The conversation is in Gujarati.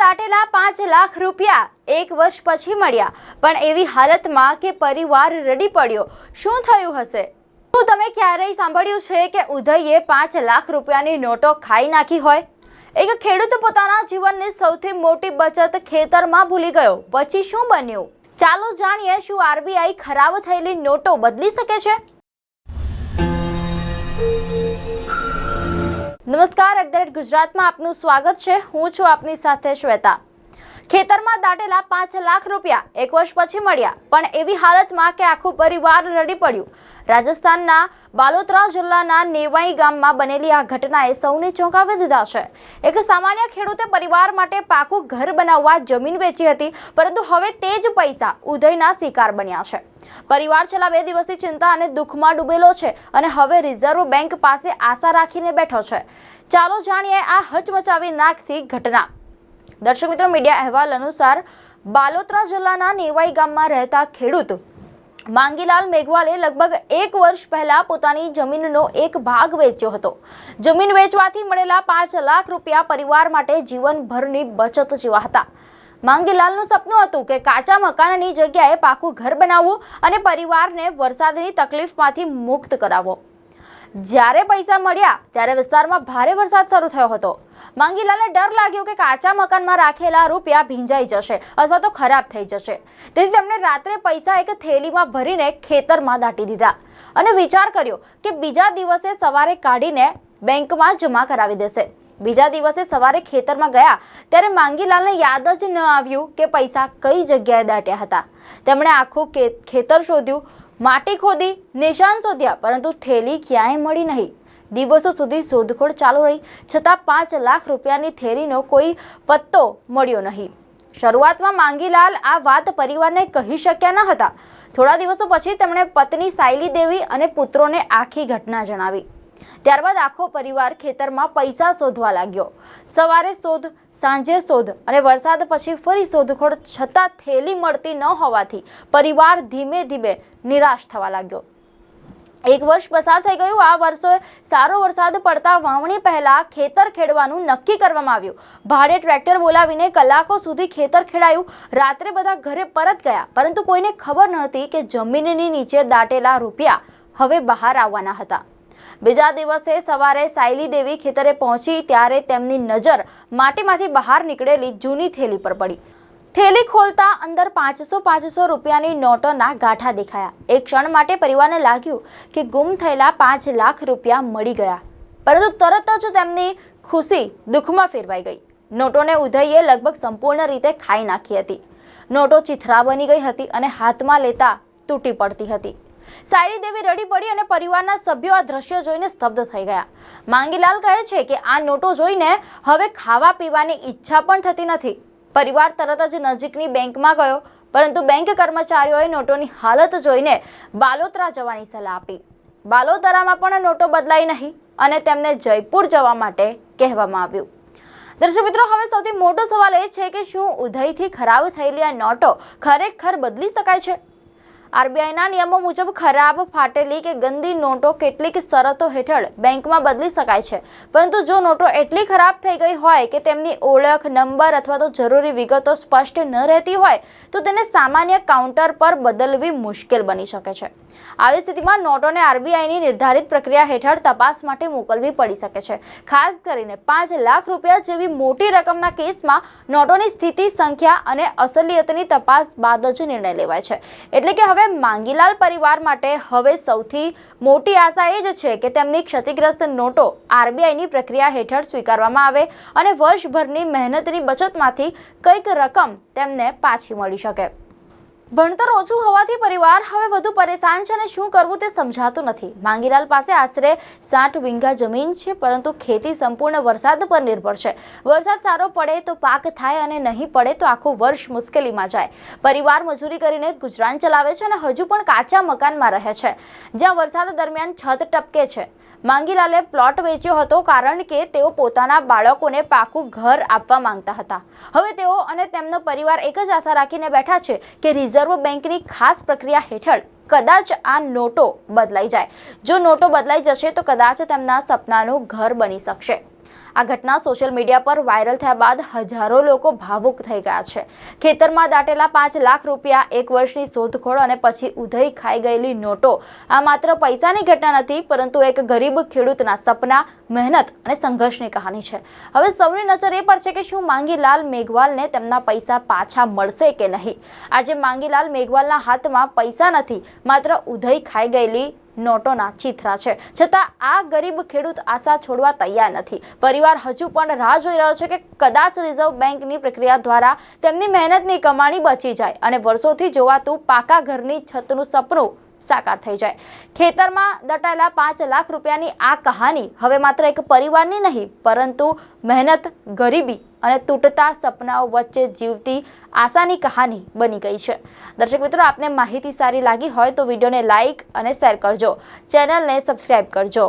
દાટેલા 5 લાખ રૂપિયા 1 વર્ષ પછી મળ્યા, પણ એવી હાલતમાં કે પરિવાર રડી પડ્યો। શું થયું હશે? શું તમે ક્યારેય સાંભળ્યું છે કે ઉદયે 5 લાખ રૂપિયાની નોટો ખાઈ નાખી હોય? એક ખેડૂત પોતાના જીવનની સૌથી મોટી બચત ખેતરમાં ભૂલી ગયો। પછી શું બન્યું? ચાલો જાણીએ, શું આરબીઆઈ ખરાબ થયેલી નોટો બદલી શકે છે? નમસ્કાર, @ગુજરાતમાં આપનું સ્વાગત છે। હું છું આપની સાથે શ્વેતા। ખેતરમાં દાટેલા 5 લાખ રૂપિયા 1 વર્ષ પછી મળ્યા, પણ એવી હાલતમાં કે આખું પરિવાર રડી પડ્યું। રાજસ્થાનના બાલોતરા જિલ્લાના નેવાઈ ગામમાં બનેલી આ ઘટનાએ સૌને ચોંકાવી દીધા છે। એક સામાન્ય ખેડૂતે પરિવાર માટે પાકું ઘર બનાવવા જમીન વેચી હતી, પરંતુ હવે તે જ પૈસા ઉદયના શિકાર બન્યા છે। પરિવાર છેલ્લા 2 દિવસથી ચિંતા અને દુઃખમાં ડૂબેલો છે અને હવે રિઝર્વ બેંક પાસે આશા રાખીને બેઠો છે। ચાલો જાણીએ આ હચમચાવી નાખતી ઘટના। દર્શક મિત્રો, મીડિયા અહેવાલ અનુસાર બાલોતરા જિલ્લાના નેવાઈ ગામમાં રહેતા ખેડૂત માંગીલાલ મેઘવાલે લગભગ 1 વર્ષ પહેલા પોતાની જમીનનો એક ભાગ વેચ્યો હતો। જમીન વેચવાથી મળેલા 5 લાખ રૂપિયા પરિવાર માટે જીવનભરની બચત જેવા હતા। માંગીલાલનું સપનું હતું કે કાચા મકાનની જગ્યાએ પાકું ઘર બનાવવું અને પરિવારને વરસાદની તકલીફમાંથી મુક્ત કરાવવો। જ્યારે પૈસા મળ્યા ત્યારે વિસ્તારમાં ભારે વરસાદ શરૂ થયો હતો। માંગીલાલને ડર લાગ્યો કે કાચા મકાનમાં રાખેલા રૂપિયા ભીંજાઈ જશે અથવા તો ખરાબ થઈ જશે, તેથી તેમણે રાત્રે પૈસા એક થેલીમાં ભરીને ખેતરમાં દાટી દીધા અને વિચાર કર્યો કે બીજા દિવસે સવારે કાઢીને બેંકમાં જમા કરાવી દેશે। બીજા દિવસે સવારે ખેતરમાં ગયા ત્યારે માંગીલાલને યાદ જ ન આવ્યું કે પૈસા કઈ જગ્યાએ દાટ્યા હતા। તેમણે આખું ખેતર શોધ્યું, માટી ખોદી, નિશાન શોધ્યા, પરંતુ થેલી ક્યાંય મળી નહીં। દિવસો સુધી શોધખોળ ચાલુ રહી, છતાં 5 લાખ રૂપિયાની થેલીનો કોઈ પત્તો મળ્યો નહીં। શરૂઆતમાં માંગીલાલ આ વાત પરિવારને કહી શક્યા ન હતા। થોડા દિવસો પછી તેમણે પત્ની સાયલી દેવી અને પુત્રોને આખી ઘટના જણાવી। ત્યારબાદ આખો પરિવાર ખેતરમાં પૈસા શોધવા લાગ્યો। સવારે શોધ, સાંજે શોધ અને વરસાદ પછી ફરી શોધખોળ, છતાં થેલી મળતી ન હોવાથી પરિવાર ધીમે ધીમે નિરાશ થવા લાગ્યો। 1 વર્ષ પસાર થઈ ગયું। આ વર્ષે સારો વરસાદ પડતા વાવણી પહેલા ખેતર ખેડવાનું નક્કી કરવામાં આવ્યું। ભાડે ટ્રેક્ટર બોલાવીને કલાકો સુધી ખેતર ખેડાયું। રાત્રે બધા ઘરે પરત ગયા, પરંતુ કોઈને ખબર નહોતી કે જમીનની નીચે દાટેલા રૂપિયા હવે બહાર આવવાના હતા। બીજા દિવસે સવારે સાયલી દેવી ખેતરે પહોંચી ત્યારે તેમની નજર માટીમાંથી બહાર નીકળેલી જૂની થેલી પર પડી। થેલી ખોલતા અંદર 500 રૂપિયાની નોટોના ગાંઠા દેખાયા। એક ક્ષણ માટે પરિવારને લાગ્યું કે ગુમ થયેલા 5 લાખ રૂપિયા મળી ગયા, પરંતુ તરત જ તેમની ખુશી દુઃખમાં ફેરવાઈ ગઈ। નોટોને ઉદયે લગભગ સંપૂર્ણ રીતે ખાઈ નાખી હતી। નોટો ચીથરા બની ગઈ હતી અને હાથમાં લેતા તૂટી પડતી હતી। સાયલી દેવી રડી પડી અને પરિવારના સભ્યો આ દ્રશ્ય જોઈને સ્તબ્ધ થઈ ગયા। માંગીલાલ કહે છે કે આ નોટો જોઈને હવે ખાવા પીવાની ઈચ્છા પણ થતી નથી। પરિવાર તરત જ નજીકની બેંકમાં ગયો, પરંતુ બેંક કર્મચારીઓએ નોટોની હાલત જોઈને બાલોતરા જવાની સલાહ આપી। બાલોતરામાં પણ નોટો બદલાઈ નહીં અને તેમને જયપુર જવા માટે કહેવામાં આવ્યું। દર્શક મિત્રો, હવે સૌથી મોટો સવાલ એ છે કે શું ઉદયથી ખરાબ થયેલી આ નોટો ખરેખર બદલી શકાય છે? આરબીઆઈના નિયમો મુજબ ખરાબ, ફાટેલી કે ગંદી નોટો કેટલીક શરતો હેઠળ બેંકમાં બદલી શકાય છે, પરંતુ જો નોટો એટલી ખરાબ થઈ ગઈ હોય કે તેમની ઓળખ, નંબર અથવા તો જરૂરી વિગતો સ્પષ્ટ ન રહેતી હોય તો તેને સામાન્ય કાઉન્ટર પર બદલવી મુશ્કેલ બની શકે છે। આવી સ્થિતિમાં નોટોને આરબીઆઈની નિર્ધારિત પ્રક્રિયા હેઠળ તપાસ માટે મોકલવી પડી શકે છે। ખાસ કરીને 5 લાખ રૂપિયા જેવી મોટી રકમના કેસમાં નોટોની સ્થિતિ, સંખ્યા અને અસલિયતની તપાસ બાદ જ નિર્ણય લેવાય છે। એટલે કે હવે માંગીલાલ પરિવાર માટે હવે સૌથી મોટી આશા એ જ છે કે તેમની ક્ષતિગ્રસ્ત નોટો આરબીઆઈની પ્રક્રિયા હેઠળ સ્વીકારવામાં આવે અને વર્ષભરની મહેનતની બચતમાંથી કંઈક રકમ તેમને પાછી મળી શકે। ભણતર ઓછું હોવાથી પરિવાર હવે વધુ પરેશાન છે અને શું કરવું તે સમજાતું નથી। માંગીલાલ પાસે આશરે 60 વીઘા જમીન છે, પરંતુ ખેતી સંપૂર્ણ વરસાદ પર નિર્ભર છે। વરસાદ સારો પડે તો પાક થાય અને નહીં પડે તો આખું વર્ષ મુશ્કેલીમાં જાય। પરિવાર મજૂરી કરીને ગુજરાન ચલાવે છે અને હજુ પણ કાચા મકાનમાં રહે છે, જ્યાં વરસાદ દરમિયાન છત ટપકે છે। માંગીલાલે પ્લોટ વેચ્યો હતો કારણ કે તેઓ પોતાના બાળકોને પાકું ઘર આપવા માંગતા હતા। હવે તેઓ અને તેમનો પરિવાર એક જ આશા રાખીને બેઠા છે કે રિઝર્વ બેંકની ખાસ પ્રક્રિયા હેઠળ કદાચ આ નોટો બદલાઈ જાય। જો નોટો બદલાઈ જશે તો કદાચ તેમના સપનાનું ઘર બની શકશે। આ ઘટના સોશિયલ મીડિયા પર વાયરલ થયા બાદ હજારો લોકો ભાવુક થઈ ગયા છે. ખેતરમાં દાટેલા 5 લાખ રૂપિયા, એક વર્ષની શોધખોળ અને પછી ઉધઈ ખાઈ ગયેલી નોટો. આ માત્ર પૈસાની ઘટના નથી, પરંતુ એક ગરીબ ખેડૂતના સપના, મહેનત અને સંઘર્ષની કહાની છે. હવે સૌની નજર એ પર છે કે શું માંગીલાલ મેઘવાલને તેમના પૈસા પાછા મળશે કે નહીં. આજે માંગીલાલ મેઘવાલના હાથમાં પૈસા નથી, માત્ર ઉધઈ ખાઈ ગયેલી નોટોના ચિથરા છે. છતાં આ ગરીબ ખેડૂત આશા છોડવા તૈયાર નથી. પરિવાર હજુ પણ રાહ જોઈ રહ્યો છે કે કદાચ રિઝર્વ બેંકની પ્રક્રિયા દ્વારા તેમની મહેનતની કમાણી બચી જાય અને વર્ષોથી જોવાતું પાકા ઘરની છતનું સપનું સાકાર થઈ જાય. ખેતરમાં દટાયેલા 5 લાખ રૂપિયાની આ કહાની હવે માત્ર એક પરિવારની નહીં, પરંતુ મહેનત, ગરીબી અને તૂટતા સપનાઓ વચ્ચે જીવતી આશાની કહાની બની ગઈ છે. દર્શક મિત્રો, આપને માહિતી સારી લાગી હોય તો વિડીયોને લાઇક અને શેર કરજો, ચેનલને સબસ્ક્રાઇબ કરજો.